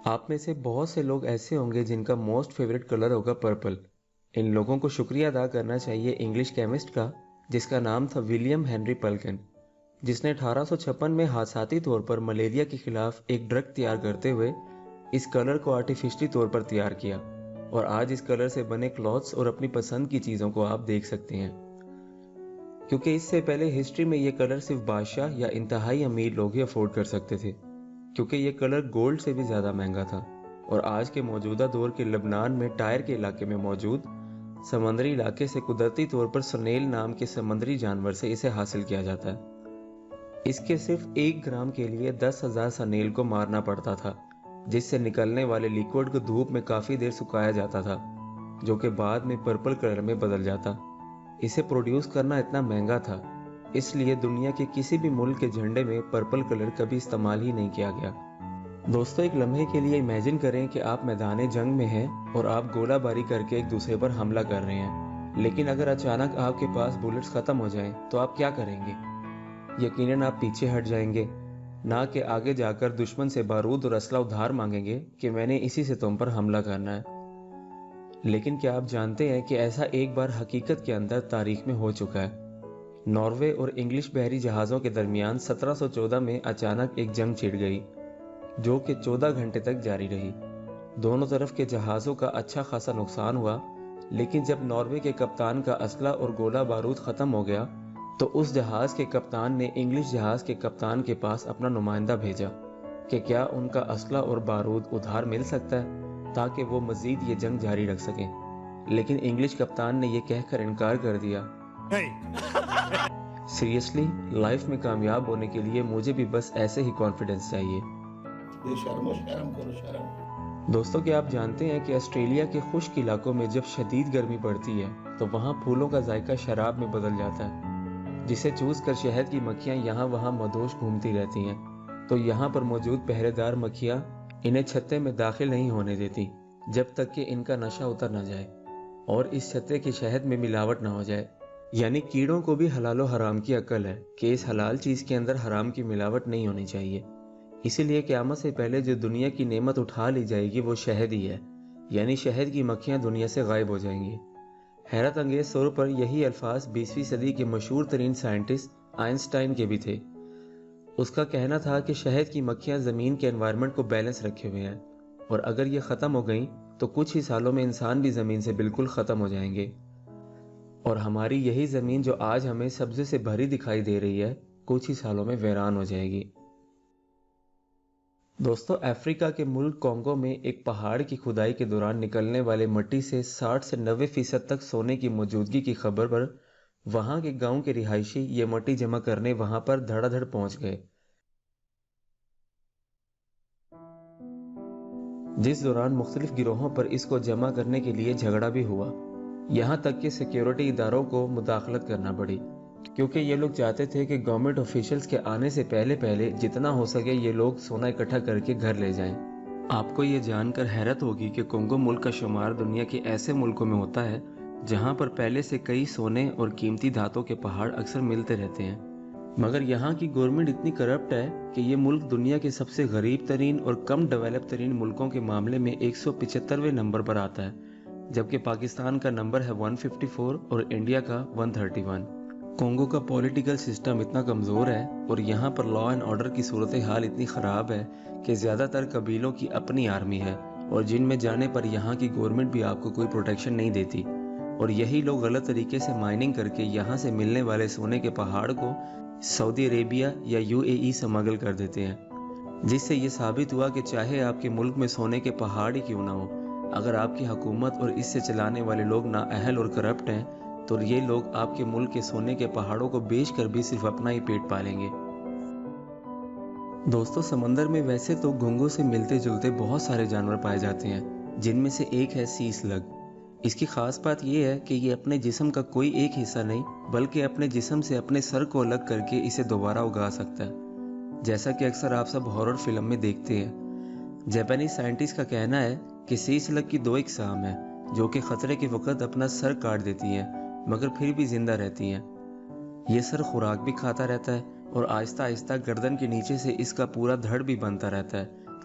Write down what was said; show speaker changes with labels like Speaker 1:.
Speaker 1: آپ میں سے بہت سے لوگ ایسے ہوں گے جن کا موسٹ فیوریٹ کلر ہوگا پرپل۔ ان لوگوں کو شکریہ ادا کرنا چاہیے انگلش کیمسٹ کا جس کا نام تھا ولیم ہنری پلکن، جس نے 1856 میں حادثاتی طور پر ملیریا کے خلاف ایک ڈرگ تیار کرتے ہوئے اس کلر کو آرٹیفیشلی طور پر تیار کیا، اور آج اس کلر سے بنے کلوتھس اور اپنی پسند کی چیزوں کو آپ دیکھ سکتے ہیں۔ کیونکہ اس سے پہلے ہسٹری میں یہ کلر صرف بادشاہ یا انتہائی امیر لوگ ہی افورڈ کر سکتے تھے، کیونکہ یہ کلر گولڈ سے بھی زیادہ مہنگا تھا، اور آج کے موجودہ دور کے لبنان میں ٹائر کے علاقے میں موجود سمندری علاقے سے قدرتی طور پر سنیل نام کے سمندری جانور سے اسے حاصل کیا جاتا ہے۔ اس کے صرف 1 گرام کے لیے 10,000 سنیل کو مارنا پڑتا تھا، جس سے نکلنے والے لیکوڈ کو دھوپ میں کافی دیر سکھایا جاتا تھا، جو کہ بعد میں پرپل کلر میں بدل جاتا۔ اسے پروڈیوس کرنا اتنا مہنگا تھا، اس لیے دنیا کے کسی بھی ملک کے جھنڈے میں پرپل کلر کبھی استعمال ہی نہیں کیا گیا۔ دوستو، ایک لمحے کے لیے امیجن کریں کہ آپ میدان جنگ میں ہیں اور آپ گولہ باری کر کے ایک دوسرے پر حملہ کر رہے ہیں، لیکن اگر اچانک آپ کے پاس بلٹس ختم ہو جائیں تو آپ کیا کریں گے؟ یقیناً آپ پیچھے ہٹ جائیں گے، نہ کہ آگے جا کر دشمن سے بارود اور اسلحہ ادھار مانگیں گے کہ میں نے اسی سے تم پر حملہ کرنا ہے۔ لیکن کیا آپ جانتے ہیں کہ ایسا ایک بار حقیقت کے اندر تاریخ میں ہو چکا ہے؟ ناروے اور انگلش بحری جہازوں کے درمیان 1714 میں اچانک ایک جنگ چھڑ گئی، جو کہ 14 گھنٹے تک جاری رہی۔ دونوں طرف کے جہازوں کا اچھا خاصا نقصان ہوا، لیکن جب ناروے کے کپتان کا اسلحہ اور گولہ بارود ختم ہو گیا تو اس جہاز کے کپتان نے انگلش جہاز کے کپتان کے پاس اپنا نمائندہ بھیجا کہ کیا ان کا اسلحہ اور بارود ادھار مل سکتا ہے تاکہ وہ مزید یہ جنگ جاری رکھ سکیں، لیکن انگلش کپتان نے یہ کہہ کر انکار کر دیا، سیریسلی، لائف میں کامیاب ہونے کے لیے مجھے بھی بس ایسے ہی کانفیڈنس چاہیے۔ شرم کرو۔ دوستو، کیا آپ جانتے ہیں کہ آسٹریلیا کے خشک علاقوں میں جب شدید گرمی پڑتی ہے تو وہاں پھولوں کا ذائقہ شراب میں بدل جاتا ہے، جسے چوس کر شہد کی مکھیاں یہاں وہاں مدوش گھومتی رہتی ہیں، تو یہاں پر موجود پہرے دار مکھیاں انہیں چھتے میں داخل نہیں ہونے دیتی جب تک کہ ان کا نشہ اتر نہ جائے اور اس چھتے کے شہد میں ملاوٹ نہ ہو جائے۔ یعنی کیڑوں کو بھی حلال و حرام کی عقل ہے کہ اس حلال چیز کے اندر حرام کی ملاوٹ نہیں ہونی چاہیے، اسی لیے قیامت سے پہلے جو دنیا کی نعمت اٹھا لی جائے گی وہ شہد ہی ہے، یعنی شہد کی مکھیاں دنیا سے غائب ہو جائیں گی۔ حیرت انگیز طور پر یہی الفاظ 20ویں صدی کے مشہور ترین سائنٹسٹ آئنسٹائن کے بھی تھے۔ اس کا کہنا تھا کہ شہد کی مکھیاں زمین کے انوائرمنٹ کو بیلنس رکھے ہوئے ہیں، اور اگر یہ ختم ہو گئیں تو کچھ ہی سالوں میں انسان بھی زمین سے بالکل ختم ہو جائیں گے، اور ہماری یہی زمین جو آج ہمیں سبزے سے بھری دکھائی دے رہی ہے کچھ ہی سالوں میں ویران ہو جائے گی۔ دوستو، افریقہ کے ملک کانگو میں ایک پہاڑ کی کھدائی کے دوران نکلنے والے مٹی سے 60 سے 90% تک سونے کی موجودگی کی خبر پر وہاں کے گاؤں کے رہائشی یہ مٹی جمع کرنے وہاں پر دھڑا دھڑ پہنچ گئے، جس دوران مختلف گروہوں پر اس کو جمع کرنے کے لیے جھگڑا بھی ہوا، یہاں تک کہ سیکیورٹی اداروں کو مداخلت کرنا پڑی، کیونکہ یہ لوگ چاہتے تھے کہ گورنمنٹ آفیشلز کے آنے سے پہلے جتنا ہو سکے یہ لوگ سونا اکٹھا کر کے گھر لے جائیں۔ آپ کو یہ جان کر حیرت ہوگی کہ کانگو ملک کا شمار دنیا کے ایسے ملکوں میں ہوتا ہے جہاں پر پہلے سے کئی سونے اور قیمتی دھاتوں کے پہاڑ اکثر ملتے رہتے ہیں، مگر یہاں کی گورنمنٹ اتنی کرپٹ ہے کہ یہ ملک دنیا کے سب سے غریب ترین اور کم ڈیولپ ترین ملکوں کے معاملے میں 175ویں نمبر پر آتا ہے، جبکہ پاکستان کا نمبر ہے 154 اور انڈیا کا 131۔ کانگو کا پولیٹیکل سسٹم اتنا کمزور ہے اور یہاں پر لا اینڈ آرڈر کی صورتحال اتنی خراب ہے کہ زیادہ تر قبیلوں کی اپنی آرمی ہے، اور جن میں جانے پر یہاں کی گورنمنٹ بھی آپ کو کوئی پروٹیکشن نہیں دیتی، اور یہی لوگ غلط طریقے سے مائننگ کر کے یہاں سے ملنے والے سونے کے پہاڑ کو سعودی عربیہ یا UAE سمگل کر دیتے ہیں، جس سے یہ ثابت ہوا کہ چاہے آپ کے ملک میں سونے کے پہاڑ ہی کیوں نہ ہو، اگر آپ کی حکومت اور اس سے چلانے والے لوگ نااہل اور کرپٹ ہیں تو یہ لوگ آپ کے ملک کے سونے کے پہاڑوں کو بیچ کر بھی صرف اپنا ہی پیٹ پالیں گے۔ دوستو، سمندر میں ویسے تو گھنگوں سے ملتے جلتے بہت سارے جانور پائے جاتے ہیں، جن میں سے ایک ہے سی سلگ۔ اس کی خاص بات یہ ہے کہ یہ اپنے جسم کا کوئی ایک حصہ نہیں بلکہ اپنے جسم سے اپنے سر کو الگ کر کے اسے دوبارہ اگا سکتا ہے، جیسا کہ اکثر آپ سب ہارر فلم میں دیکھتے ہیں۔ جاپانی سائنٹسٹ کا کہنا ہے کہ سی سلگ کی 2 اقسام ہیں جو کہ خطرے کے وقت اپنا سر کاٹ دیتی ہیں مگر پھر بھی زندہ رہتی ہیں۔ یہ سر خوراک بھی کھاتا رہتا ہے اور آہستہ آہستہ گردن کے نیچے سے اس کا پورا دھڑ بھی بنتا رہتا ہے